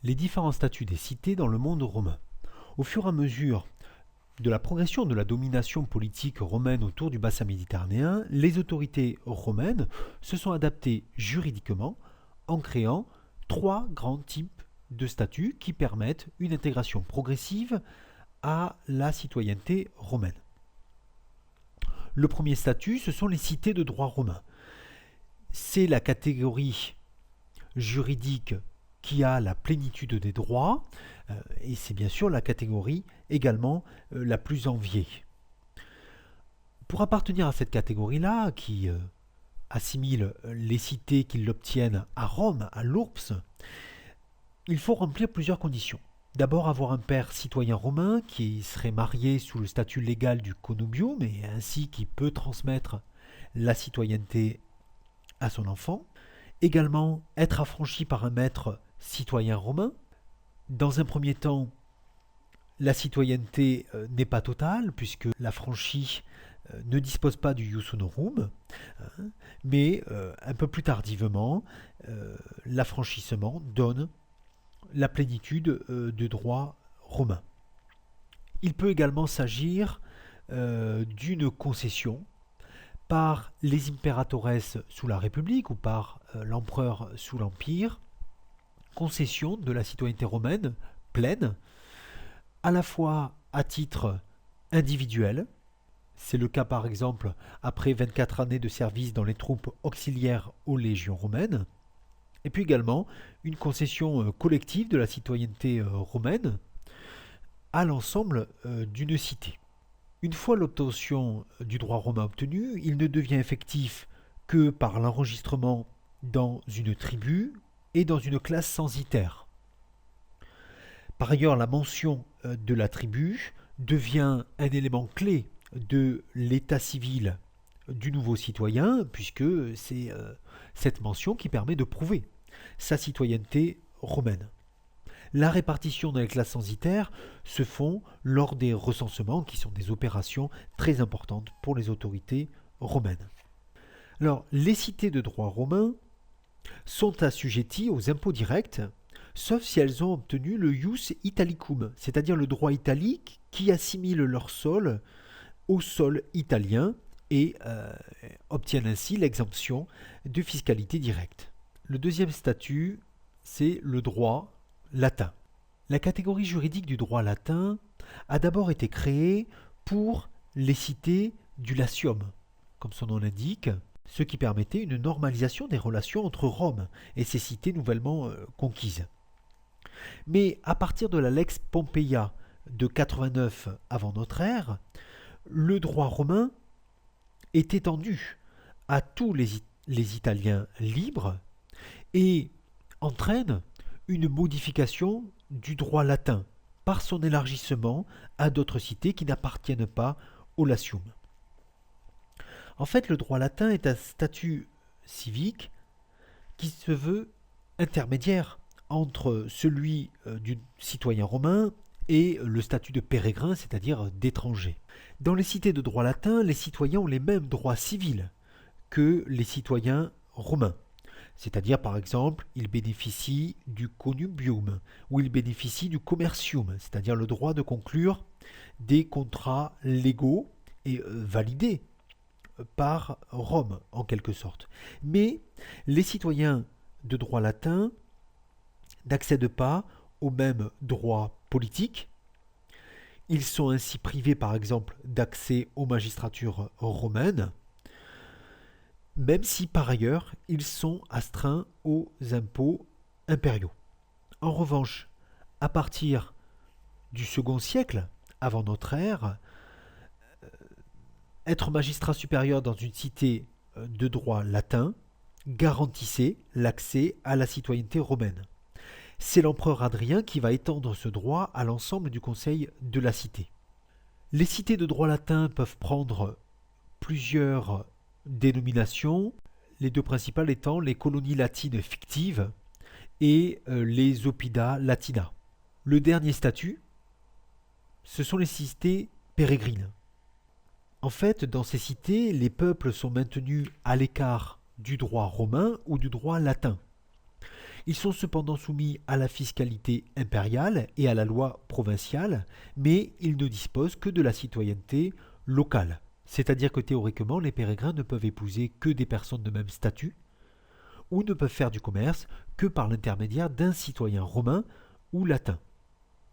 les différents statuts des cités dans le monde romain. Au fur et à mesure de la progression de la domination politique romaine autour du bassin méditerranéen, les autorités romaines se sont adaptées juridiquement en créant trois grands types de statuts qui permettent une intégration progressive à la citoyenneté romaine. Le premier statut, ce sont les cités de droit romain. C'est la catégorie juridique qui a la plénitude des droits, et c'est bien sûr la catégorie également la plus enviée. Pour appartenir à cette catégorie-là, qui assimile les cités qui l'obtiennent à Rome, à l'Ourps, il faut remplir plusieurs conditions. D'abord, avoir un père citoyen romain qui serait marié sous le statut légal du connubium et ainsi qui peut transmettre la citoyenneté à son enfant. Également, être affranchi par un maître citoyen romain. Dans un premier temps, la citoyenneté n'est pas totale puisque l'affranchi ne dispose pas du ius honorum, mais un peu plus tardivement, l'affranchissement donne la plénitude de droit romain. Il peut également s'agir d'une concession par les imperatores sous la République ou par l'empereur sous l'Empire, concession de la citoyenneté romaine pleine, à la fois à titre individuel, c'est le cas par exemple après 24 années de service dans les troupes auxiliaires aux légions romaines, et puis également une concession collective de la citoyenneté romaine à l'ensemble d'une cité. Une fois l'obtention du droit romain obtenu, il ne devient effectif que par l'enregistrement dans une tribu et dans une classe censitaire. Par ailleurs, la mention de la tribu devient un élément clé de l'état civil du nouveau citoyen, puisque c'est cette mention qui permet de prouver sa citoyenneté romaine. La répartition dans les classes censitaires se font lors des recensements, qui sont des opérations très importantes pour les autorités romaines. Alors, les cités de droit romain sont assujetties aux impôts directs, sauf si elles ont obtenu le ius italicum, c'est-à-dire le droit italique qui assimile leur sol au sol italien et obtiennent ainsi l'exemption de fiscalité directe. Le deuxième statut, c'est le droit latin. La catégorie juridique du droit latin a d'abord été créée pour les cités du Latium, comme son nom l'indique, ce qui permettait une normalisation des relations entre Rome et ses cités nouvellement conquises. Mais à partir de la Lex Pompeia de 89 avant notre ère, le droit romain est étendu à tous les Italiens libres et entraîne une modification du droit latin par son élargissement à d'autres cités qui n'appartiennent pas au Latium. En fait, le droit latin est un statut civique qui se veut intermédiaire entre celui du citoyen romain et le statut de pèlerin, c'est-à-dire d'étranger. Dans les cités de droit latin, les citoyens ont les mêmes droits civils que les citoyens romains. C'est-à-dire, par exemple, ils bénéficient du connubium ou ils bénéficient du commercium, c'est-à-dire le droit de conclure des contrats légaux et validés par Rome, en quelque sorte. Mais les citoyens de droit latin n'accèdent pas aux mêmes droits politiques. Ils sont ainsi privés, par exemple, d'accès aux magistratures romaines, même si par ailleurs ils sont astreints aux impôts impériaux. En revanche, à partir du second siècle avant notre ère, être magistrat supérieur dans une cité de droit latin garantissait l'accès à la citoyenneté romaine. C'est l'empereur Hadrien qui va étendre ce droit à l'ensemble du conseil de la cité. Les cités de droit latin peuvent prendre plusieurs dénominations, les deux principales étant les colonies latines fictives et les oppida latina. Le dernier statut, ce sont les cités pérégrines. En fait, dans ces cités, les peuples sont maintenus à l'écart du droit romain ou du droit latin. Ils sont cependant soumis à la fiscalité impériale et à la loi provinciale, mais ils ne disposent que de la citoyenneté locale. C'est-à-dire que théoriquement, les pérégrins ne peuvent épouser que des personnes de même statut, ou ne peuvent faire du commerce que par l'intermédiaire d'un citoyen romain ou latin.